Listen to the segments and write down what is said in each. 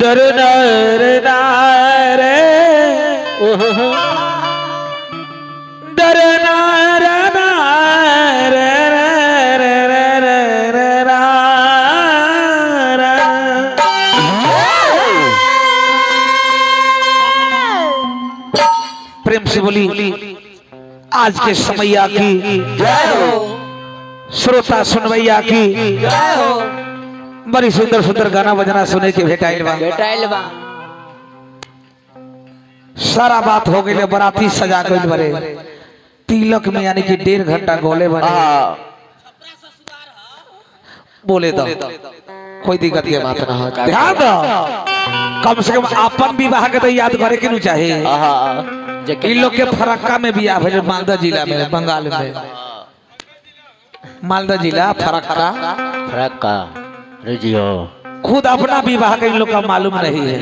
दर रे दर प्रेम से बोली आज के समैया की जय हो, श्रोता सुनवैया की जय हो। बड़ी सुंदर सुंदर गाना बजना सुने के भेटाइल बा। सारा बात हो गई, बराती सजा गई बरे तिलक में, यानी कि 1.5 घंटा गोले बने। बोले तो कोई दिक्कत के बात ना हो, ध्यान दो। कम से कम अपन विवाह के तो याद करे के चाहिए। इन लोग के फरक्का में बियाह है, मालदा जिला में, बंगाल में। मालदा जिला फरक्का खुद अपना विवाह का इन लोग का मालूम नहीं है।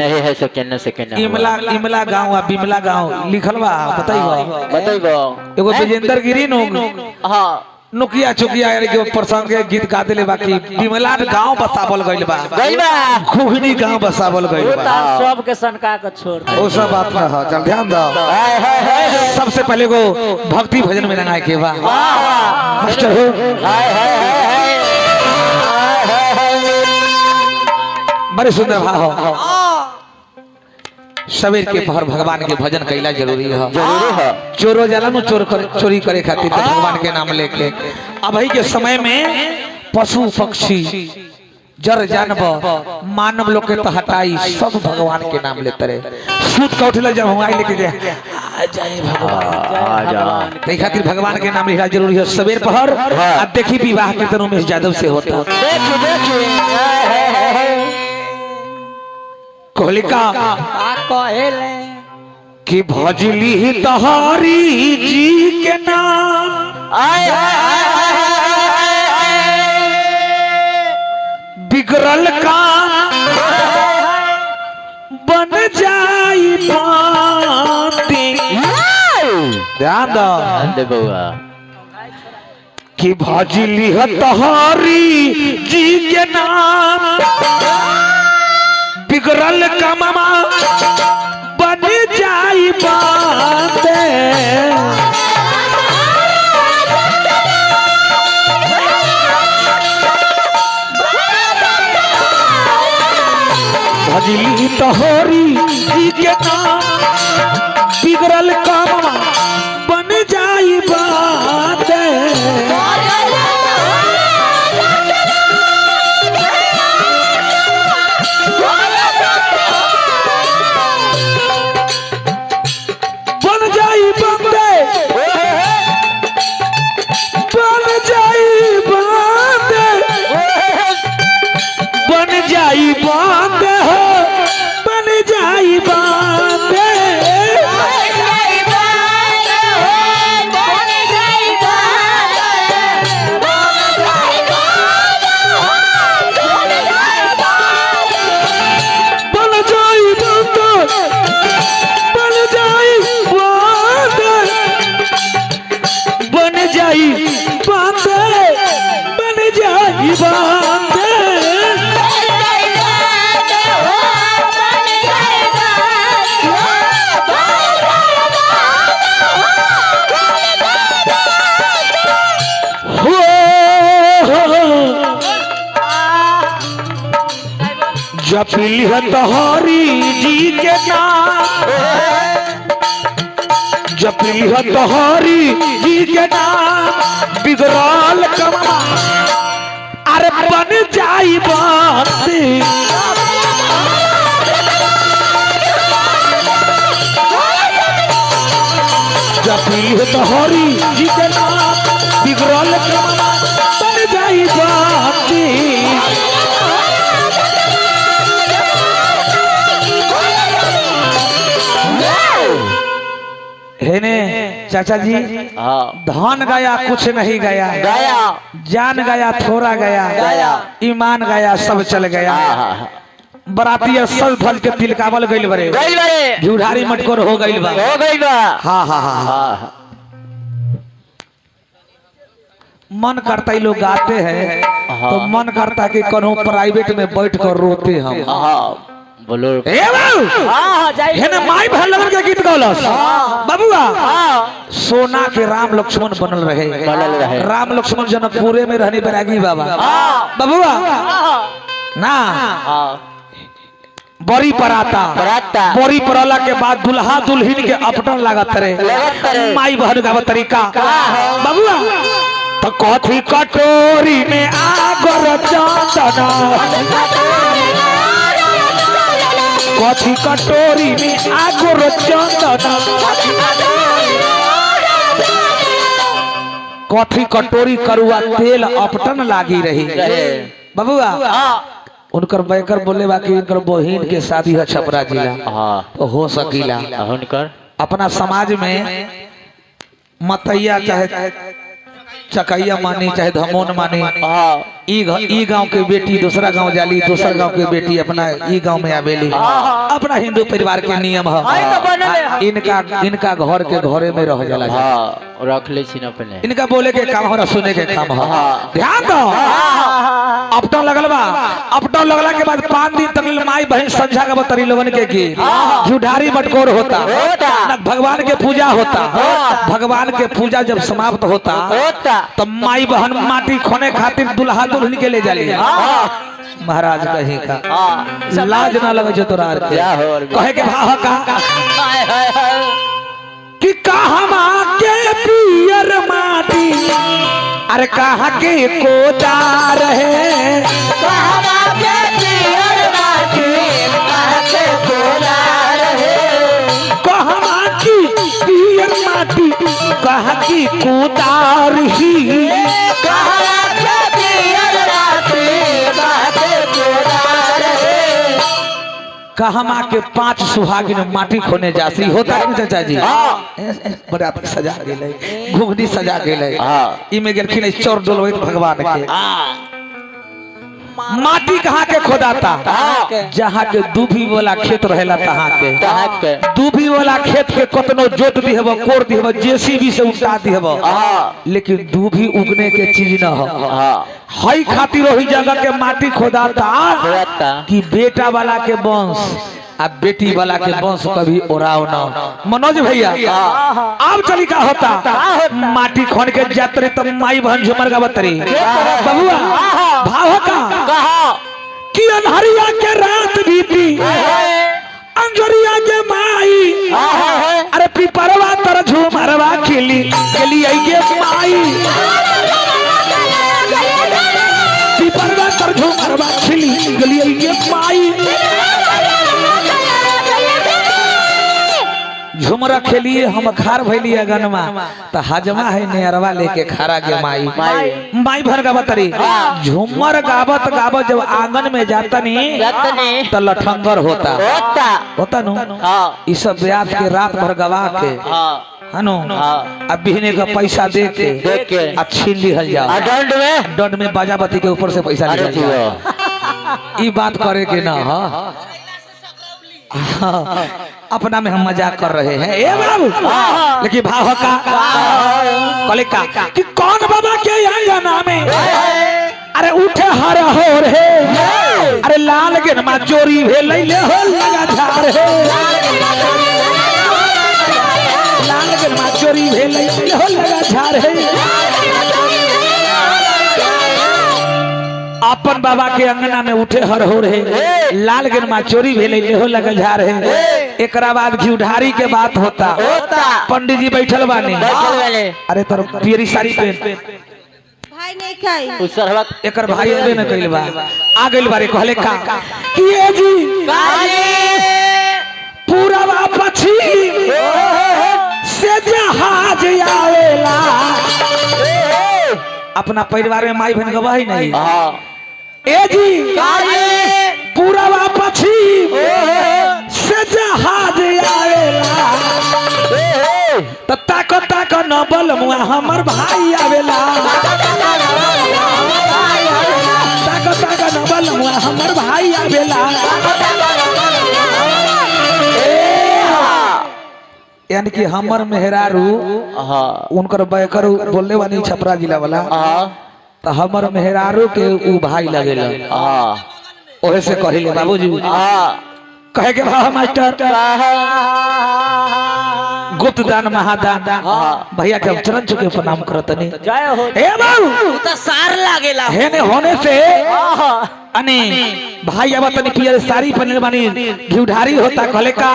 इमला गाँव बिमला गाँव लिखल बा, बताइए। एगो विजेंद्र गिरी नुकिया चुकिया के प्रसंग के गीत गा दिले, बाकी बिमला गांव बसावल गइल बा, खुगनी गांव बसावल गइल बा। सब के सनका के छोड़ दे, ओ सब बात ना हो। चल ध्यान दो। सबसे पहले को भक्ति भजन में लगाए के बा मास्टर हो। बड़े सुंदर भाव हो। सवेर के पहर भगवान के भजन कैला जरूरी है। चोरो जाला नु चोरी करे खातिर भगवान के नाम लेके। अभी के समय में पशु पक्षी जर जानवर मानव लोग के तो हटाई, सब भगवान के नाम लेते रहे। सूत का उठला जब मोबाइल लेके जय भगवान, नहीं खातिर भगवान के नाम लेना जरूरी है। सवेर पहर अब देखी विवाह कीर्तन उमेश यादव से होता। कोहलिका कि भजली तहारी जी के नाम, बिगड़ल काम बन जाई बाती। ध्यान दो कि भजली तहारी जी के नाम, बिगड़ल काममा बन जाई बाते। भजली तोहरी जी के नाम, बिगड़ल काममा बन जाई बाते। जपिली तोहरी जी के नाम, जपिली तोहरी जी के नाम, बिगड़ल कमा अरे बन जाई बाती। जपिली तोहरी जी के नाम, बिगड़ल कमा बन जाई बाती। चाचा जी धन गया कुछ नहीं गया, जान गया थोड़ा गया, ईमान गया सब चल गया। बराती सब धल के तिलकावल गइल बरे, झूठारी मटकोर हो गइल बा। हाँ हाँ हाँ, मन करता ही लोग गाते हैं तो मन करता कि कहीं प्राइवेट में बैठ कर रोते हम। बोलो ए बाबू हाँ जाइए हेने माई बहन लगन के गीत गौलस बाबूआ सोना के राम लक्ष्मण बनल रहे राम लक्ष्मण जनकपुरे में रहने बैरागी बाबा बाबूआ ना बड़ी पराता बड़ी परला के बाद दुल्हा दुल्हन के अपटन लागत रहे माई बहन का तरीका बाबूआ तो कथी कटोरी में आगर चंदना कथी कटोरी में आगर चंदना कथी कटोरी करुआ तेल अपटन लागी रही बबुआ उनकर बैकर बोले बाकी उनकर बहिन के शादी है छपरा जिला तो हो सकीला अपना समाज में मतैया चाहे चकैया मानी चाहे धमोन मानी ई गांव के बेटी दूसरा गांव जाली दूसर गांव के बेटी अपना ई गांव में आवेली अपना हिंदू परिवार के नियम है इनका घर के घरे में रह जाला रख ले छी न पहले इनका बोले के काम हो सुने के काम हो ध्यान दो अपटन लगल बा अपटन लगला के बाद 5 दिन तक माई बहन संझा का बतरी लोगन के गीत जुढ़ारी बटकोर होता भगवान के पूजा होता भगवान के पूजा जब समाप्त होता तब माई बहन माटी खोने खातिर दुल्हा दुल्हन के ले जाली महाराज कहीं का लाज ना लगे जो तोरा कहे के भाव का कि कहमा के पियर माटी अरे कहा के कोदार है कहमा के पियर माटी कहा के कोदार है कहमा की पियर माटी कहा की कोदार ही कहमा के पियर माटी कहा के कोदार है कहमा के 5 सुहागिन माटी खोने जासी होता है चाचा जी बरात सजा गेले घुघनी सजा गेले इमे गेलखिन चोर डोलवैत भगवान के माटी कहाँ के खोदाता जहाँ के दूभी वाला खेत रहेला तहाँ के दूभी वाला खेत के कतनो जोत दिहब कोड़ दिहब जेसीबी से उठा दिहब लेकिन दूभी उगने के चीज न हो हई खातिर वही जगह के माटी खोदाता कि बेटा वाला के वंश अब बेटी वाला के वंश कभी ओराव न मनोज भैया अब चली का होता माटी खोन के जातरी तब माई बहन झुमर का बतरी बबुआ भाव का कि अनहरिया के रात बीती अंजरिया के माई अरे पिपरवा तर झुमरवा खिली गली आई के माई पिपरवा तर झुमरवा खिली गली आई के माई झुमरा खेलिए हम खार भैलिए गनमा तो हजमा है नेरवा लेके खारा के माई माई भर गावत रही झुमर गावत गावत जब आंगन में जाता नहीं तो लठंगर होता नु इस सब ब्याज के रात भर गवा के हनु अब बिहने का पैसा दे के छीन लिहल जाओ दंड में बाजा बत्ती के ऊपर से पैसा लिहल जाओ ई बात करे के ना अपना में हम मजाक कर रहे हैं ए बाबू लेकिन भाव का कले का कि कौन बाबा के आंगना में अरे उठे हर हो रे अरे लाल के नमा चोरी भेल ले हो लगा झार है लाल के नमा चोरी भेल ले हो लगा झार है अपन बाबा के अंगना में उठे हर हो रहे लाल के नमा चोरी भेल ले हो लगा झार है एकरा बाद घिउढारी के बात होता पंडित जी बैठल बानी अरे तोर पियरी साड़ी पहन भाई नहीं खाई एकर भाई अबे न कइल बा आ गइल बारे कहले का कि ए जी पूरा पश्चिम से जहाज आवेला अपना परिवार में माई बहन गवाही नहीं ए जी पूरा पश्चिम से जहाज आवेला ताको न बल मुआ हमर भाई आवेला ताको न बल मुआ हमर भाई आवेला यानी कि हमर मेहरारू उनकर बैकर बोलने वाली छपरा जिला वाला तो हमर मेहरारू के उ भाई लगेला ओहे से कहिले बाबूजी कहे के भाव मास्टर गुप्त दान महादान भैया के हम चरण चुके प्रणाम करतनी जय हो ए बाबू तू तो सार लागेला हेने होने से अने भाई अब तनी पियर साड़ी पहनले बानी घी ढारी होता कहले का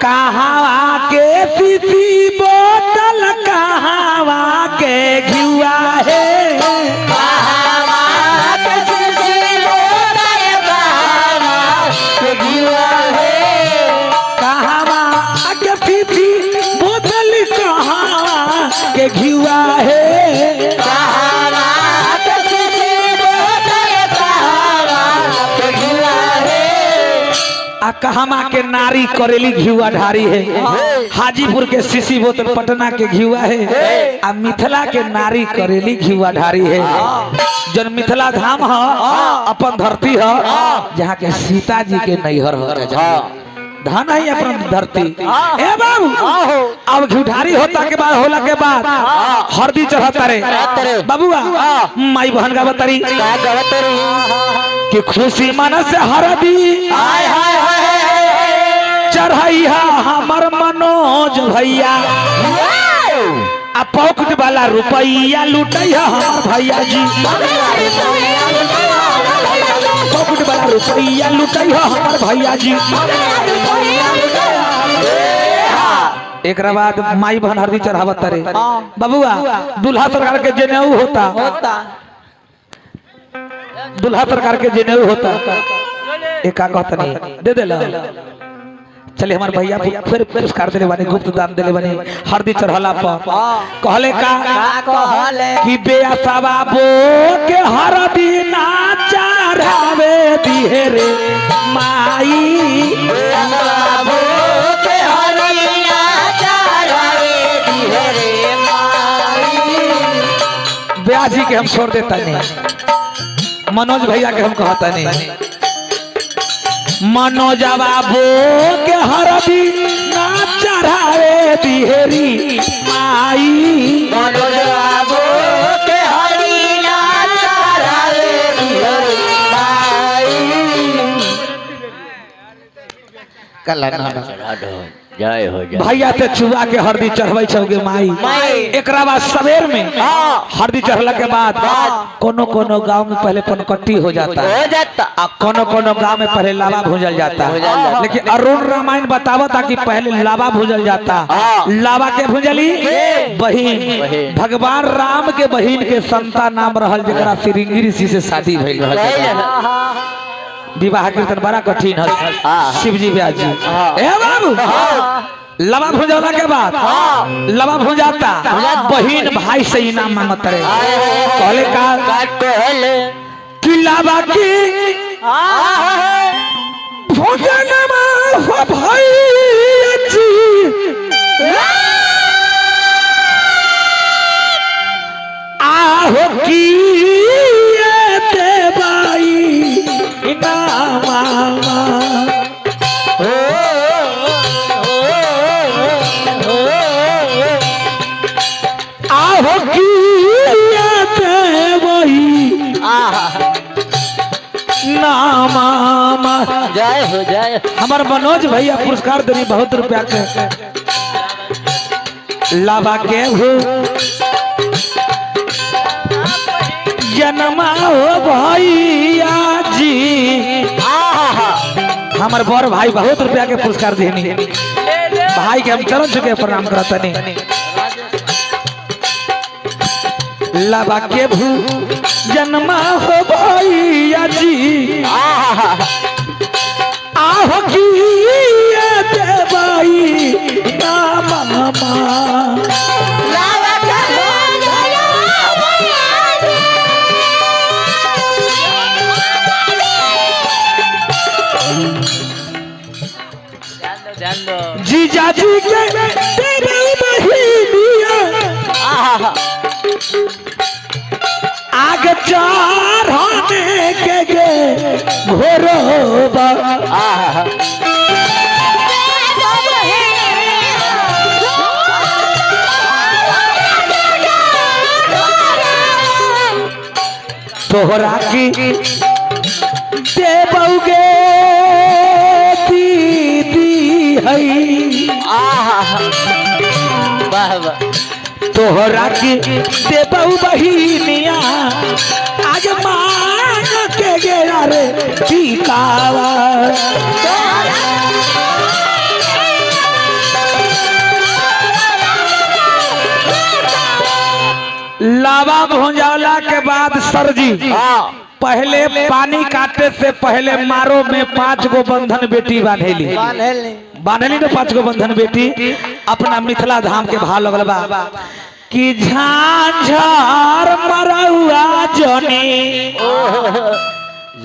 कहां के सीसी बोतल कहां के घिवा है के घिवा है आ कहमा के नारी करेली घिवा ढारी है हाजीपुर के सीसी बोतल पटना के घिवा है आ मिथिला के नारी करेली घिवा ढारी है जन मिथिला धाम है अपन धरती है जहाँ के सीता जी के नैहर है धन है अपन धरती ए बाबू अब घुठारी होता के बाद होला के बाद हरदी चढ़ता रे बाबूआ माई बहन का बतारी कि खुशी मन से हरदी चढ़ैया हमर मनोज भैया आ पॉकेट वाला रुपया लुटैया हमर भैया जी पॉकेट वाला रुपया लुटैया हमर भैया जी एक बाद माई बहन हरदी चढ़ावत रे बबुआ दूल्हा सरकार के जनेऊ होता दूल्हा सरकार के जनेऊ होता एक का कहत नहीं दे देला चले हमार भैया फिर पुरस्कार देले बानी गुप्त दान देले बानी हरदी चढ़ला पर कहले का कि बेअसा बाबू के हरदी ना चढ़ावे दिहे रे माई बाबू के हरदी ना चढ़ावे दिहे रे माई ब्याजी के हम छोड़ देता नहीं मनोज भैया के हम कहता नहीं मनोज बाबू के हरदी ना चढ़ावे दिहेरी माई मनोज बाबू के हरदी ना चढ़ावे दिहेरी माई कल जय हो जय भैया से चुआ के हरदी चढ़बै छौगे माई एकरा बाद सवेर में हरदी चढ़ला के बाद कोनो कोनो गांव में पहले पनकट्टी हो जाता आ कोनो कोनो गांव में पहले लावा भूंजल जाता लेकिन अरुण रामायण बतावता कि पहले लावा भूंजल जाता लावा के भूंजली बहिन भगवान राम के बहिन के संता नाम रहल जेकरा श्रृंगी ऋषि से शादी भइल रहल विवाह कीर्तन बड़ा कठिन है शिव जी ब्याज जी ए बाबू लवा भुंजला के बाद लवा भुंजाता बहिन भाई से इनाम मांगत रहे कहले का कि लवा की भोजन में भाई जी आहो की जय हो जय हमार मनोज भैया पुरस्कार देनी बहुत रुपया के लावा के हो जन्मा हो भैया जी हमार बड़ भाई बहुत रुपया के पुरस्कार देनी भाई के हम चरण चुके प्रणाम करता नहीं लावा के भू जन्मा हो भैया जी आहो की देवाई ना मामा लावा के जीजा जी के तेरे बहिनिया आगे चढ़ाने के घोरोबा तोहरा की देबौगे दीदी हई वाह वाह तोहरा के देबौ बहिनिया आज मान के गेरा रे टिकावा लावा भुंजाला के बाद सरजी पहले पानी काटे से पहले मारो में 5 गो बंधन बेटी बांधेली बांधेली तो 5 गो बंधन बेटी अपना मिथिला धाम के भाव लगल बा कि झांझर मरौआ जनी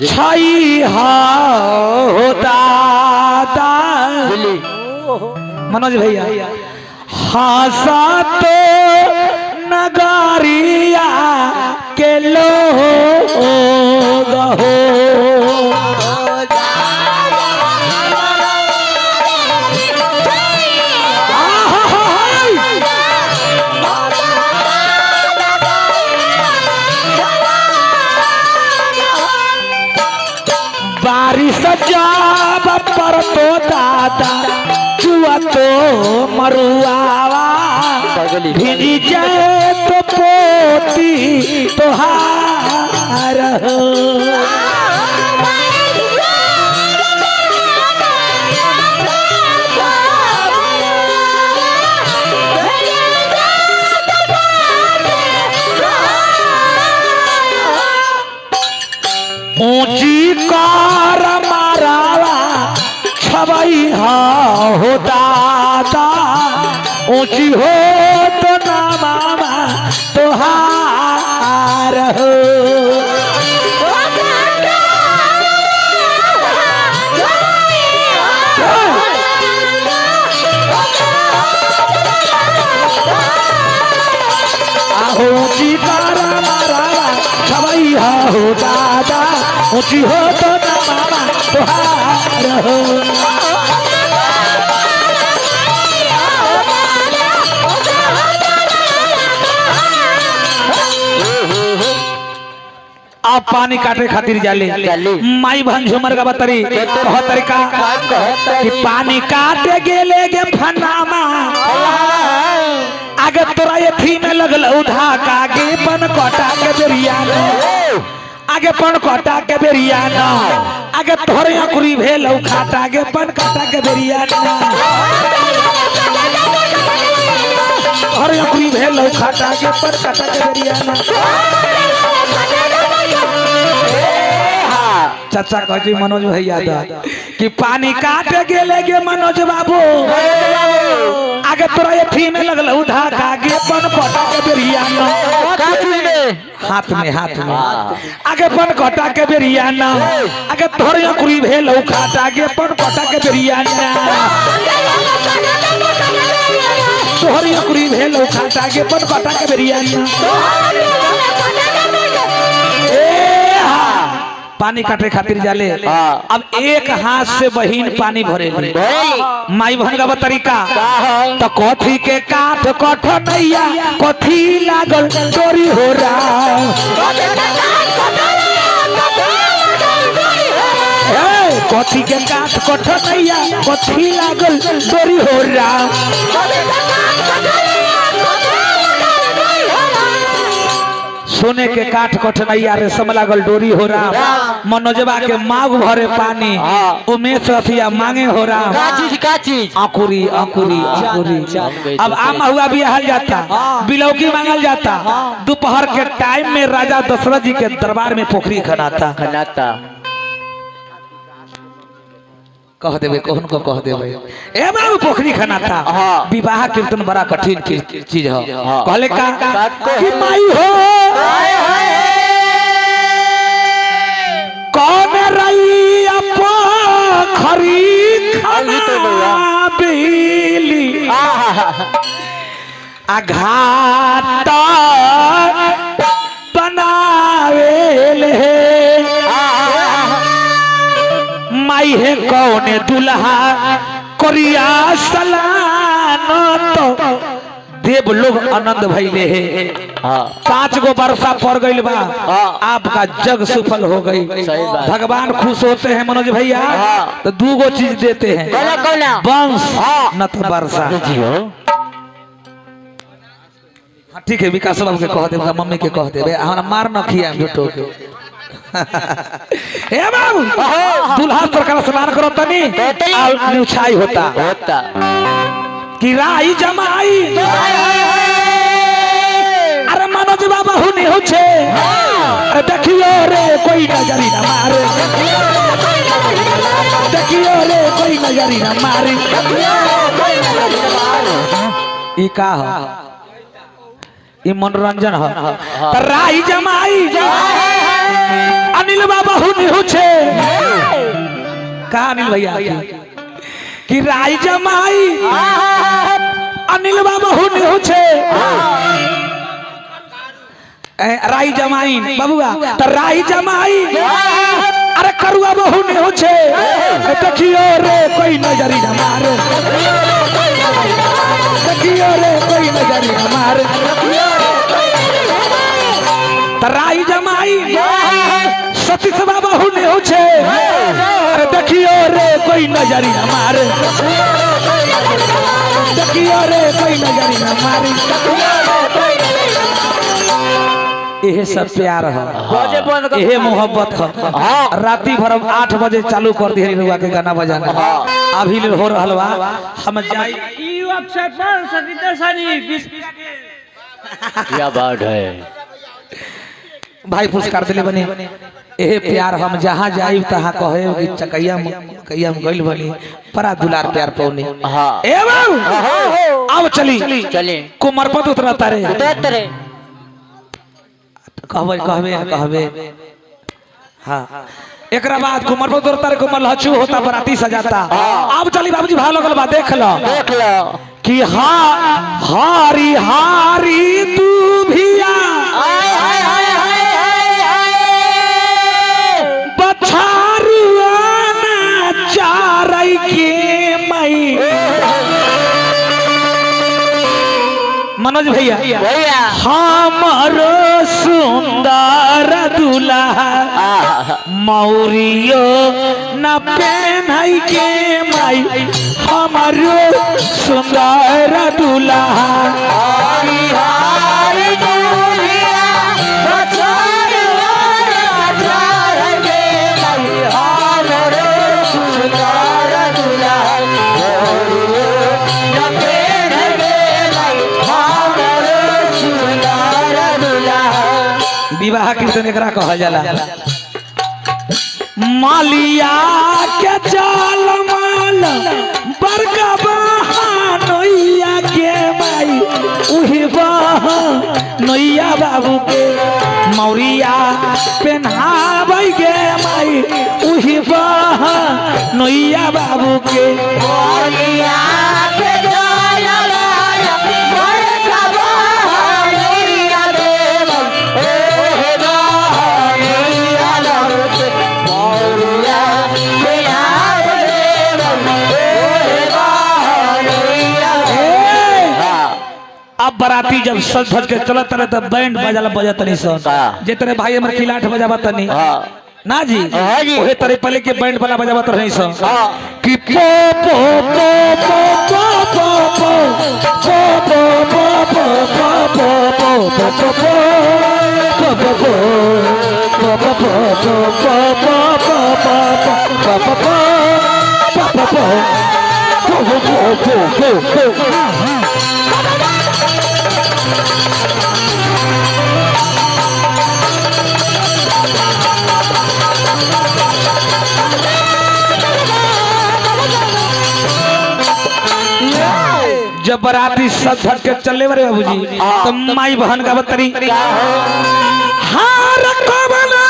छई हो दादा मनोज भैया हंसा तो नगारिया के लोग हो बारिश जाब पर तो दादा जुआ तो मरुआवा भिजी जाए तो पोती तोहार हो ऊंची कार मारावा छवई हो दादा ऊंची हो तो ना मामा तोहार हो ऊंची कार मारावा छवई हो दादा ऊंची हो तो ना मामा तोहार हो आप पानी काटे खातिर जाले माई भान झुमर का बतरी बहुत तरीका कि पानी काटे गेले गे फनामा आगे तोरा ये थी में लगल उधा का गे पन कोटा के बेरियाना आगे पन कोटा के बेरियाना आगे तोरे अकुरी भेल खाता गे पन कोटा के बेरियाना तोरे अकुरी भेल खाता गे पन कोटा के बेरियाना चाचा कहती मनोज भैया कि पानी काटे गेले गे मनोज बाबू आगे तोरा ये थी में लगल उधा का गे पन कोटा के बेरियाना हाथ में आगे पन कोटा के बेरियाना आगे तोरे अकुरी भेल खाता गे पन कोटा के बेरियाना तोरे अकुरी भेल खाता गे पन कोटा के बेरियाना पानी काटे खातिर जाले अब एक हाथ से बहिन पानी भरे माई बहन का तरीका तो कथी के काठ कठ नैया कथी लागल चोरी हो रहा कथी के काठ कठ नैया कथी लागल चोरी हो रहा सोने के काठ कठनैया रेशम लागल डोरी हो रहा मनोजबा के मांग भरे पानी उमेश रथिया मांगे हो रहा का चीज आकुरी आकुरी आकुरी अब आम हुआ भी हल जाता बिलौकी मांगल जाता दोपहर के टाइम में राजा दशरथ जी के दरबार में पोखरी खनाता कह देवे कहन को कह देवे ए बाबू पोखरी खनाता विवाह कीर्तन बड़ा कठिन चीज है कहले का कि माई हो कौन रही पोखरी खना बिली आघात बनावेले माई है कौन दुल्हा कोरिया सलानो तो देव लोग आनंद भइले है। हाँ 5 गो वर्षा पड़ गई बा, आपका जग सफल हो गई। सही बात। भगवान खुश होते हैं मनोज भैया तो 2 गो चीज देते हैं, वंश न तो वर्षा। हाँ ठीक है, विकास बाबू के कह दे, मम्मी के कह दे, हमारा मार न खिया बेटो के। ए बाबू दूल्हा सरकार स्नान करो तनी और न्यूछाई होता कि राई जमाई अरे मनोज बाबा हुनी हो छे देखियो रे कोई नजरी न मारे, देखियो रे कोई नजरी न मारे। ई का हो? ई मनोरंजन हो। राई जमाई अनिल बाबा हुनी हो छे का अनिल भैया कि राई जमाई अनिल बाबा हुनी हो छे राई जमाई बाबूआ तो राई जमाई अरे करुआ बहु ने हो छे देखियो रे कोई नजरी न मारे, देखियो रे कोई नजरी न मारे। राई जमाई सतीश बाबा हुने हो छे अरे देखियो रे कोई नजरी न मारे, देखियो रे कोई नजरी न मारे। यह सब प्यार है, यह मोहब्बत है। राती भर 8 बजे चालू कर दी रुआ के गाना बजाना अभी हो रहा बा। हम जाई क्या बात है भाई, पुरस्कार दिले बनी। यह प्यार हम जहाँ जाई तहाँ कहे कि चकैया में गइल बनी, बड़ा दुलार प्यार पौनी। ए बाबू अब चली चले कुमार पद उतरता रे कहबे हाँ। एक बाद कुमार पद उतरता रे, कुमार लहचू होता, बराती सजाता। अब चली बाबूजी भाव लगल बा, देख लो कि हाँ हारी हारी तू भिया चारई के मई। मनोज भैया हमारो सुंदर दूल्हा मौरियो न पहनाई के मई, हमारो सुंदर दूल्हा। विवाह कीर्तन एकरा कहल जाला। मालिया के चाल माल बरका बहानैया के माई, उही बहानैया बाबू के मौरिया पहनाबै के माई, उही बहानैया बाबू के। अब बराती जब सज धज के चलत रहे तब बैंड बजाला बजत नहीं सन, जे तेरे भाई हमर खिलाठ बजावत नहीं ना जी, ओहे तरह पहले के बैंड वाला बजावत रही सन कि पो पो पो पो पो पो पो पो पो। जब बराती सब धट के चले बरे बाबूजी तो माई बहन का बतरी हार कबला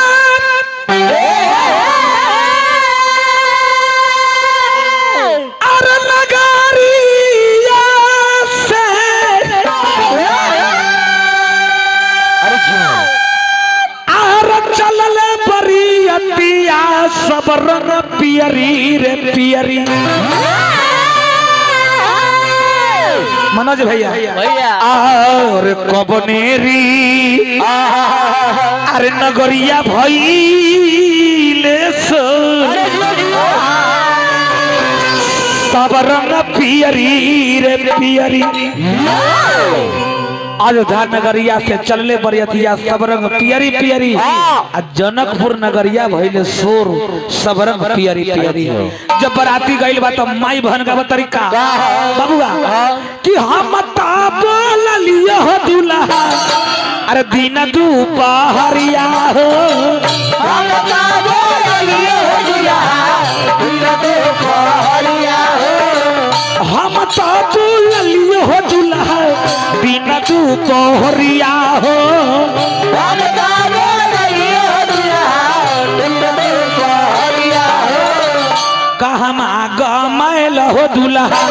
अरे नगारिया से अरे चलले बरियतिया सब रंग पियरी रे पियरी। मनोज भैया भैया और कबनेरी अरे नगरिया भइले सो सब रंग पियरी रे पियरी अयोध्या नगरिया से चलले बरियतिया सब रंग पियरी पियरी आ जनकपुर नगरिया भइले सोर सब रंग पियरी पियरी। जब बराती गइल बा त माई बहन का तरीका बाबूआ कि हम ता बोलियो हो दुल्हा अरे दिन दुपहरिया हो हम ता बोलियो हो दुल्हा दिन दुपहरिया हो हम ता बोलियो हो दुल्हा दिन दुपहरिया हो हम ता बोलियो हो दुल्हा दिन दुपहरिया हो कहमा गमैल हो दुल्हा।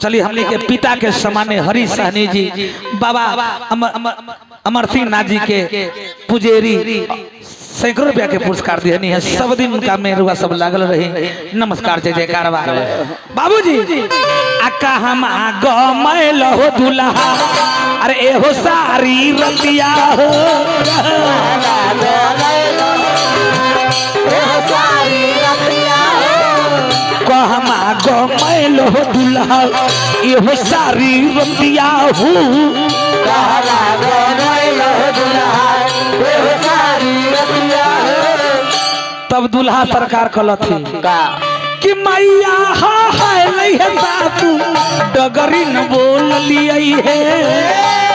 चलिए हमने के पिता के समाने हरि सहनी जी बाबा अमर सिंह नाथ जी के पुजेरी सैकड़ों रुपया के पुरस्कार दिए है सब दिन उनका मेरुआ सब लागल रही। नमस्कार जय जयकार बाबूजी आका हम गमैल हो दुल्हा अरे एहो सारी रतिया हो कहमा गमैल हो दुल्हा एहो सारी रतिया हो तब दुल्हा सरकार कहलथी कि मैया हाय नहीं है बाबू डगरी न बोल लियई है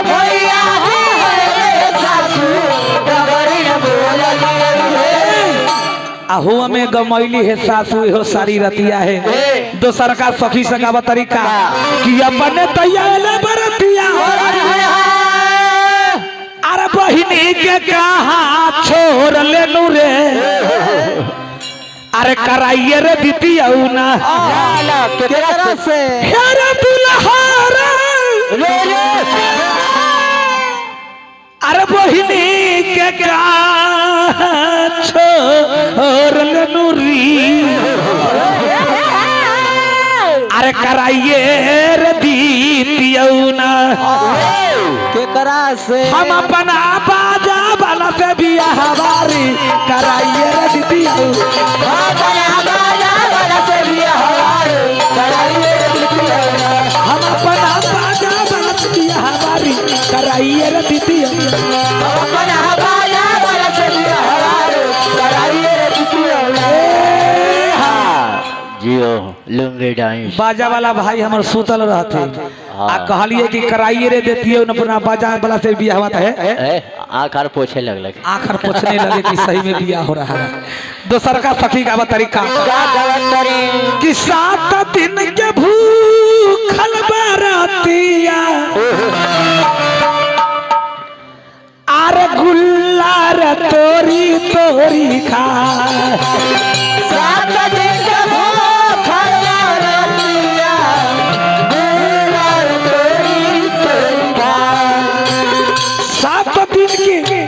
मैया हाय सासू डगरी न बोल लियई है आहू में गमैली है सासू हो सारी रतिया है। दोसर का सखी सका तरीका कि अपने तैयार बरतिया अरे बहिनी के कहा छोड़ लेनु रे अरे कराइए रे दीदी ना से अरे बहिनी के कहा छोड़ लेनु री अरे कराइए रे दीदी ना केकरा से हम अपना बाजा वाला से बियाह बारी कराइए रे दीदी हम अपना बाजा वाला से बियाह बारी कराइए रे दीदी जियो लुंगी डांस बाजा वाला भाई हमर सुतल रहते आ कहलिए कि कराइए रे देतियो न अपना बाजा वाला से बियाह होता है आखर पोछे लगल आखर पोछने लगे कि सही में बियाह हो रहा है। दोसर का सखी का तरीका कि 7 दिन के भूखल बरातिया आर गुल्लार तोरी तोरी खा 7 दिन के भूखल बरातिया गुल्लार तोरी तोरी खा 7 दिन के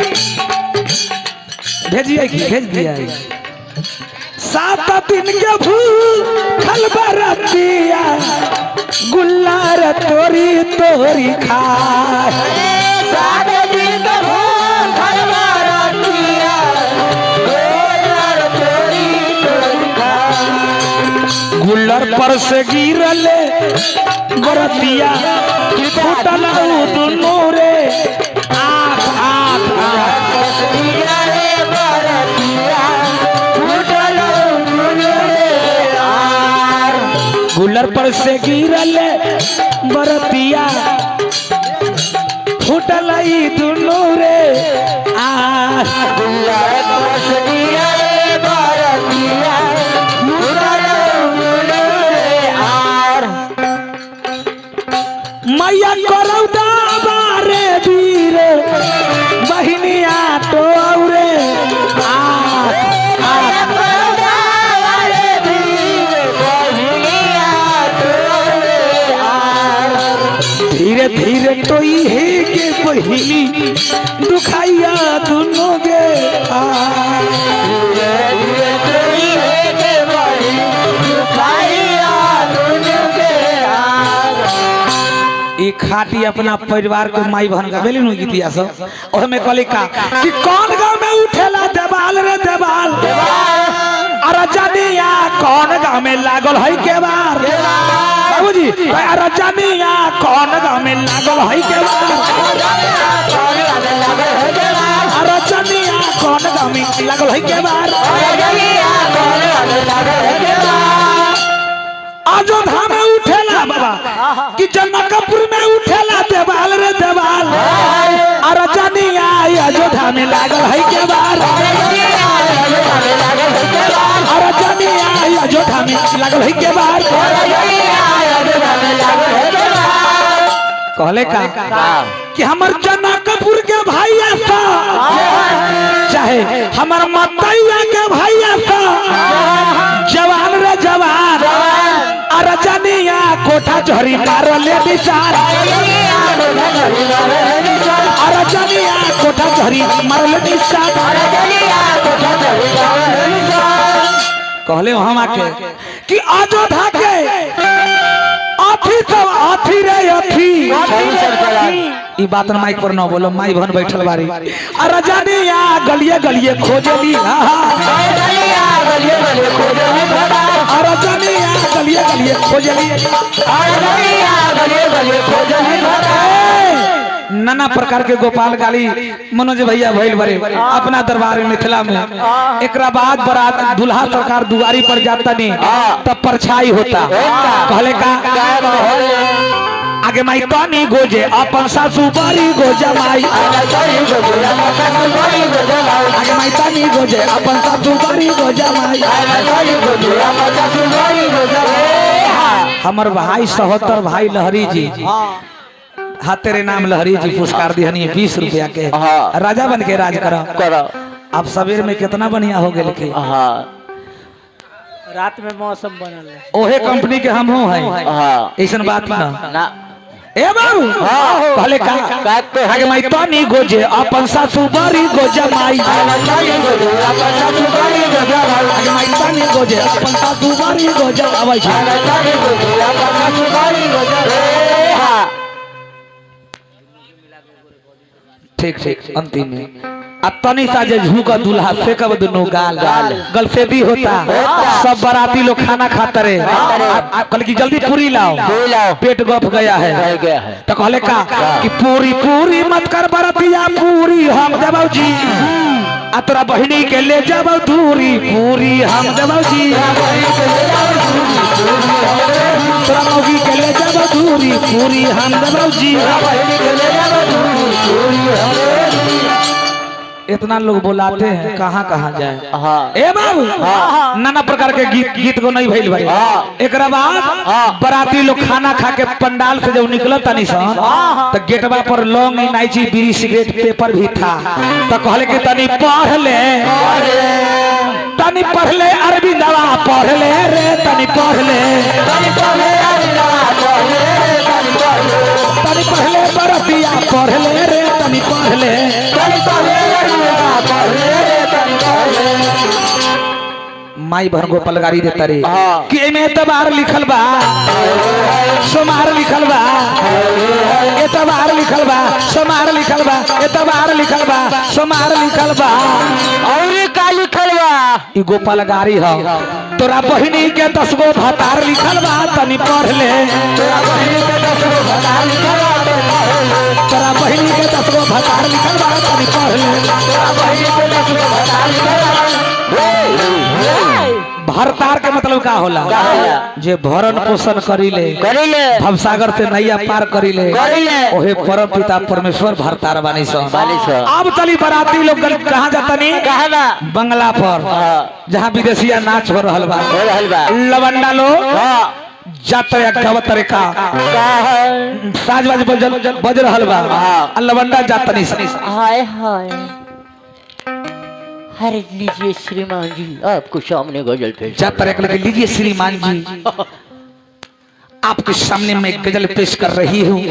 भेजिए कि भेज दिया 7 दिन के भूखल बरातिया गुल्लार तोरी तोरी खा 7 दिन के भूखल बरातिया गुल्लार तोरी तोरी खा गुल्लर पर से गिरले बरतिया फूटल दुनू रे आँख आँख आँख गुल्लर पर से गिरले बरतिया फूटल दुनू रे आँख मैया करौदा बारे वीर बहिनिया तो औरे धीरे धीरे तो ही के बहिनी दुखाइया दोनों गे धीरे धीरे तो ही के बहिनी दुखाइया खाटी अपना परिवार के माई बहन का बेली नु गीतिया सब ओह में कहली का कि कौन गांव में उठेला देवाल रे देवाल अरे जानिया कौन गांव में लागल है के बार बाबूजी अरे जानिया कौन गांव में लागल है के बार अरे जानिया कौन गांव में लागल है के बार अयोध्या में उठेला बाबा कि जनकपुर में उठेला देवाल रे देवाल अरे जानिया अयोध्या में लागल है के बार अरे जानिया अयोध्या में लागल है के बार कहले का कि हमर जनकपुर के भाई ऐसा चाहे हमर मतैया के भाई ऐसा जवान रे जवान अरे जानिया कोठा चोरी मारो ले विचार अरे जानिया कोठा चोरी मारो ले विचार कहले हम आके कि अयोध्या के अथी सब अथी रे अथी ई बात माइक पर न बोलो माई बहन बैठल बारी अरे जानिया गलिए गलिए खोजली अरे जानिया गलिए गलिए खोजली नाना प्रकार के गोपाल गाली मनोज भैया भइल बरे अपना दरबार में मिथिला में एकरा बाद बरात दुल्हा सरकार दुआरी पर जाता नहीं तब परछाई होता कहले का आगे माई तनी गोजे अपन सासू बारी गोजा माई आगे माई तनी गोजे अपन सासू बारी गोजा माई हमर भाई सहोत्तर भाई लहरी जी हाँ तेरे नाम लहरी जी पुरस्कार दिहनी 20 रुपया के राजा बन के राज करो अब सवेर में कितना बढ़िया हो गए लेकिन रात में मौसम बनल है ओहे कंपनी के हम हो हैं ऐसन बात ना ए बाबू कहले का आगे माई तनी गोजे अपन सासू बारी गोजा माई आगे माई तनी गोजे अपन सासू बारी गोजा आवे ठीक ठीक अंतिम में अब तनी सा जे झुका दूल्हा फेंकब दुनो गाल गल से भी होता सब बराती लोग खाना खाता रहे कल की जल्दी पूरी लाओ पेट गप गया है तो कहले का कि पूरी पूरी मत कर बरातिया पूरी हम देबौ जी आ तोरा बहिनी के ले जाबौ दूरी पूरी हम देबौ जी तोरा मौगी के ले जाबौ दूरी पूरी हम देबौ जी इतना लोग बुलाते हैं कहाँ कहाँ जाए ए बाबू नाना प्रकार के गीत को नहीं भइल भाई एक बाद बराती लोग खाना खा के पंडाल से जब निकल तनी सन तो गेटवा पर लौंग इलायची बीड़ी सिगरेट पेपर भी था तो कहले कि तनी पढ़ ले अरविंदवा पढ़ ले रे तनी पढ़ ले बरतिया पढ़ ले रे तनी पढ़ ले माई बहन गोपाल गाड़ी देता रे कि एमे एतबार लिखल बा सोमार लिखल बा एतबार लिखल बा सोमार लिखल बा एतबार लिखल बा सोमार लिखल बा और का लिखल बा ई गोपाल गाड़ी ह तोरा बहिनी के 10 गो भतार लिखल बा तनी पढ़ ले तोरा बहिनी के 10 गो भतार लिखल बा तोरा बहिनी के 10 गो भतार लिखल बा तनी पढ़ ले तोरा बहिनी के 10 गो भतार लिखल बा भरतार के मतलब का होला जे भरण पोषण करिले भवसागर से नैया पार करिले ओहे परम पिता परमेश्वर भरतार बानी सन अब चली बराती लोग कहां जातनी बंगला पर जहां विदेशिया नाच हो रहल बा लवंडा लोग जातरे गावतरे का साज बज रहल बा लवंडा जातनी हाय हाय अरे लीजिए श्रीमान जी आपको सामने गजल पेश जातरे के लीजिए श्रीमान जी आपके सामने मैं गजल पेश कर रही हूँ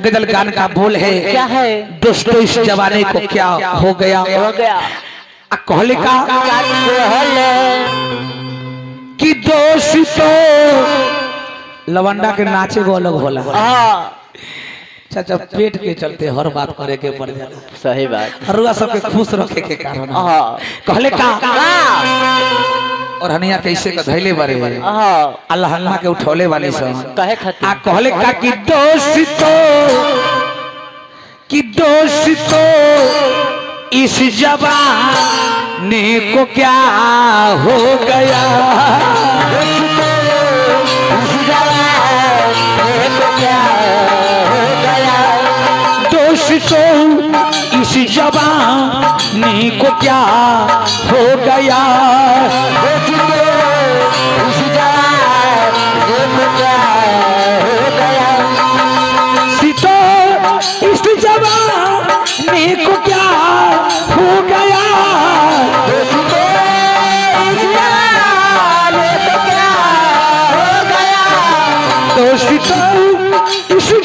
गजल गान का बोल है क्या है दोस्तों इस जमाने को क्या हो गया कहले का कि दोस्तों लवंडा के नाचे को अलग होला चाचा पेट के चलते हर बात करे के पड़ जाला। सही बात। हरुआ सबके खुश रखे के कारण हाँ कहले का और हनिया कैसे का धैले बारे हाँ अल्लाह हन्ना के उठौले वाली सब कहे खातिर आ कहले का कि दोस्तों इस जवानी को क्या हो गया दोस्तों इस जवानी को क्या हो गया इस जवानी को क्या हो गया दोस्तों इस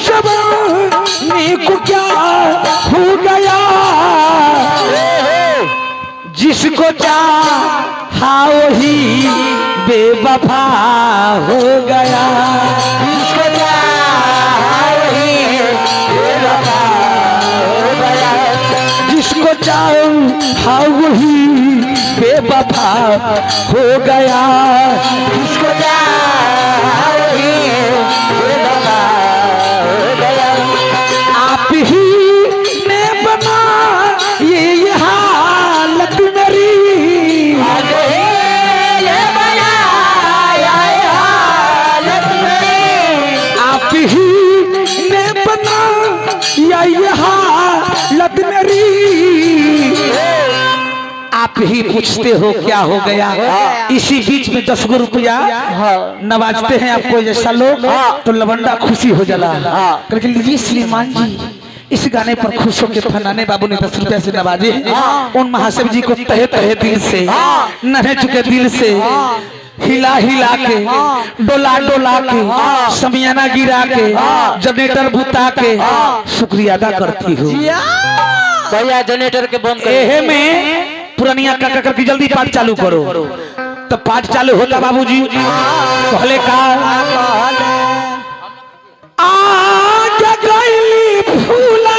जवानी को क्या हो गया जिसको चाहा वही बेवफा हो गया जिसको चाहा वही बेवफा हो गया जिसको चाहा वही बेवफा हो गया जिसको चाहा वही बेवफा हो गया आप ही ने बना ये हालत मेरी आप ही ने बना ये हालत मेरी आप ही पूछते हो क्या हो गया इसी बीच में 10 रुपया नवाजते हैं आपको जैसा लोग तो लवंडा खुशी हो जाला करके लीजिए श्रीमान जी इस गाने पर खुश होकर फनाने बाबू ने 10 रुपया से नवाजे उन महाशिव जी को तहे तहे दिल से नन्हे चुके दिल से हिला हिला के डोला डोला के समियाना गिरा के जनरेटर बुता के शुक्रिया अदा करती हूँ भैया जनरेटर के बंद कर एहे में पुरानिया काका करके जल्दी पाठ चालू करो तो पाठ चालू होता बाबूजी कहले का आज गईली फूला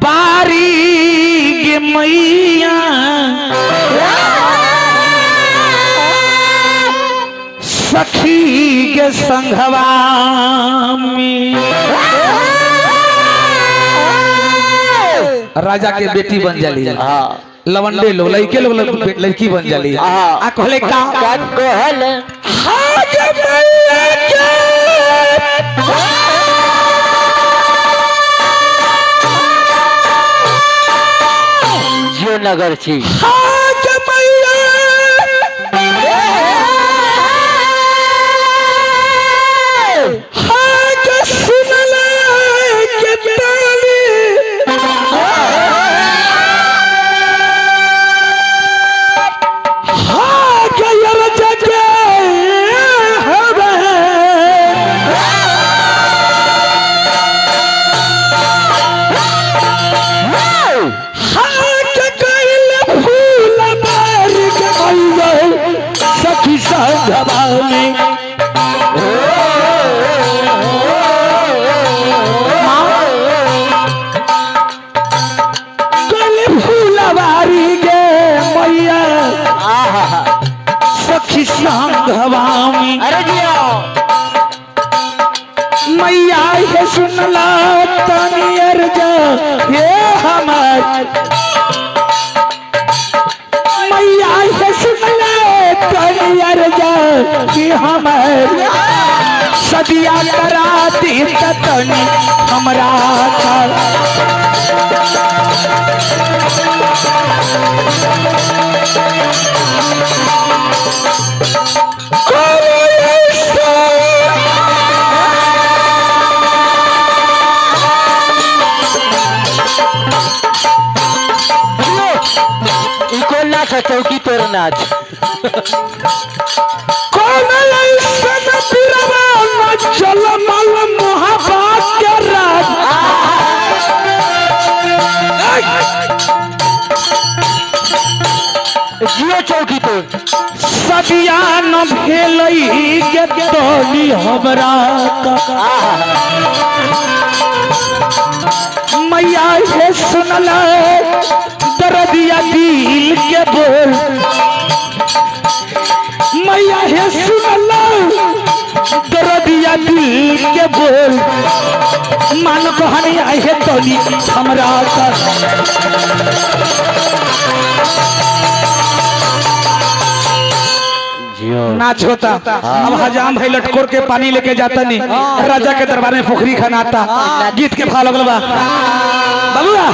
बारी गे मैया सखी के संघवा में राजा के बेटी बन जाली लवंडे लोग लड़के लोग लड़की बन जाली आ कहले का कहल जियो नगर छी अरे मैया ये सुनला तनी अर्ज ये हमार मैया ये सुनला तनी अर्ज ये हमार सदिया कराती तनी हमरा चौकी तोर नाच चल मल मोहब्बत के राज जियो चौकी तोर सदिया न भेलई के तोली हमरा मैया हे सुनल दर्दिया दिल के बोल मैया हे सुनल दर्दिया दिल के बोल मान कहनी है तोली हमरा नाच होता। अब हजाम भाई लटकोर के पानी लेके जाता नहीं राजा के दरबार में पोखरी खनाता गीत के भाव लगल बा बाबूआ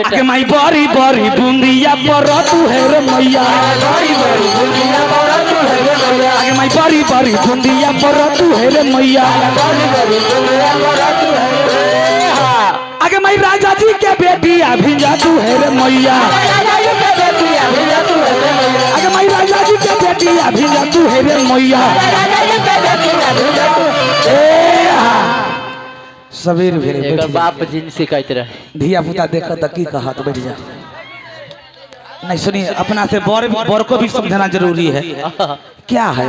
के माई बड़ी बड़ी बूंदिया पर तू है रे मैया आगे माई बड़ी बड़ी बूंदिया पर तू है रे मैया आगे माई राजा जी के बेटिया भिंजा तू है रे मैया आगे माई राजा जी के बेटिया भिंजा तू है रे मैया सबेर भेले बाप जिन शिकायत रहे धिया पुता देखा त की कहा तो बैठ जा नहीं सुनिए अपना से बड़ को भी समझना जरूरी है क्या है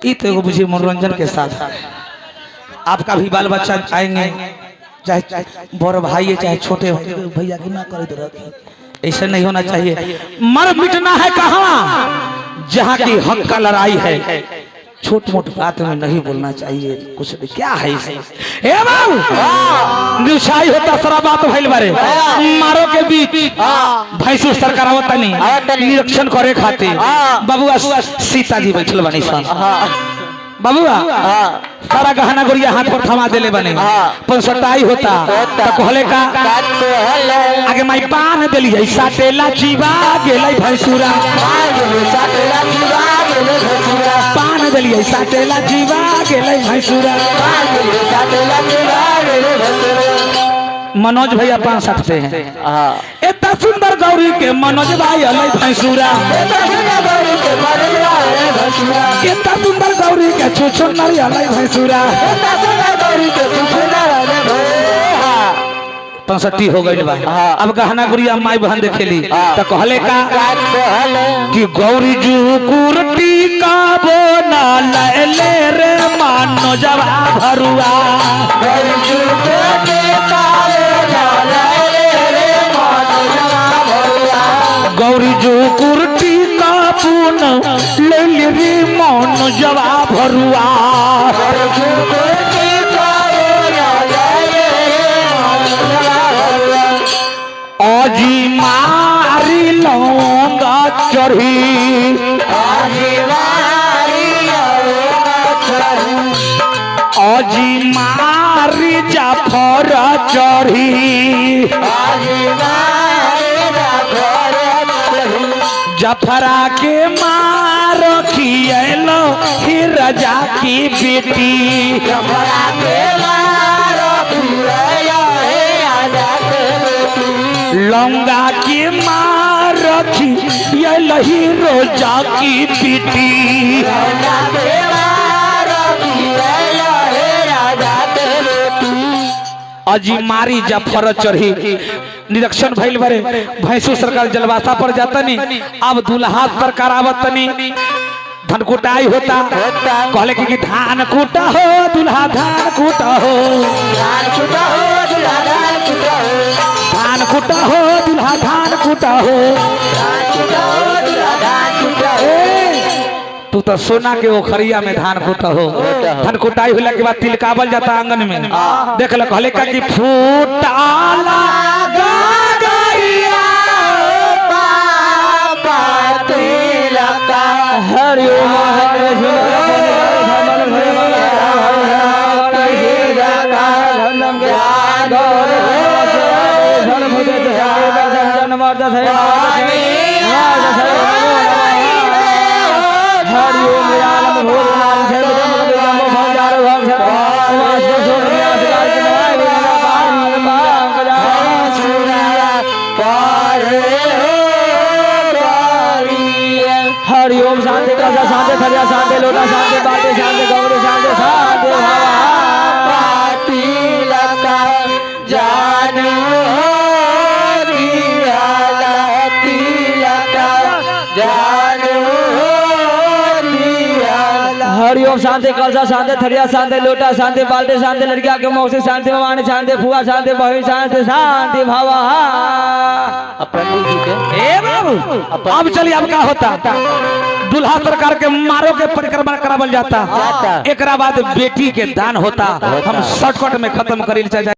ये तो एगो बुझिए मनोरंजन के साथ आपका भी बाल बच्चा आएंगे चाहे बड़ भाई है चाहे छोटे भैया की ना करे तो रखे ऐसा नहीं होना चाहिए मर मिटना है कहाँ जहाँ की हक का लड़ाई है छोट मोट बात में नहीं बोलना चाहिए कुछ भी क्या है इसे निशाई होता सारा बात भइल बारे मारो के बीच भैंसु सरकार आवत नहीं निरीक्षण करे खातिर बाबूआ सीता जी बैठल बनी सन बाबूआ सारा गहना गुड़िया हाथ पर थमा देले बने पंसटाई होता तो कहले का आगे माई पान देली है साटेला जीवा गेलै भैंसुरा पान देली है साटेला जीवा गेलै भैंसुरा मनोज भैया 5-7 पे हैं इतना सुंदर गौरी के मनोज भाई अलै भैंसुरा इतना सुंदर गौरी के छुछुनर अलै भैंसुरा 65 हो गई बा अब गहना गुड़िया माई बहन देखेली तो कहले का कि गौरी जू कुर्ती का बोना ले रे मानो जवा भरुआ गौरी जू कुर्ती का गौरी जो कुर्ती का पून ले रे मौन जवा भरुआ आजी मारी लौंगा चढ़ी आजी मारी जाफर चढ़ी जफरा के मार खियलो ही राजा की बेटी जफरा के मार खियलो ही राजा की बेटी लौंगा की मार खियलो ही रोजा की बेटी लौंगा के मार खियलो ही राजा की बेटी अजी मारी जफर चढ़ी निरीक्षण भइल बारे भैंसु सरकार जलवासा पर जातनी अब दुल्हा सरकार आवतनी धन कुटाई होता कहले कि धान कूटा हो दुल्हा धान कूटा हो धान कूटा हो दुल्हा धान कूटा हो धान कूटा हो दुल्हा धान कूटा हो तू तो सोना के ओखरिया में धान कूटा हो धान कुटाई होला के बाद तिलकावल जाता आंगन में देख ल कहले का कि फूटाला हरि हरि ओम शांति का शांति खरिया शांति लोटा शांति बाटे शांति गौरी शांति शांति पाती लका जानो दिया लका जानो सब शांति, कलसा शांति, थरिया शांति, लोटा शांति, बाल्टी शांति, लड़किया के मौसी शांति, मवानी शांति, फुआ शांति, बहन शांति, शांति भवा। अब पंडित जी के ए बाबू अब चलिए अब का होता दूल्हा सरकार के मारो के परिक्रमा करावल जाता, एकरा बाद बेटी के दान होता। हम शॉर्टकट में खत्म करी।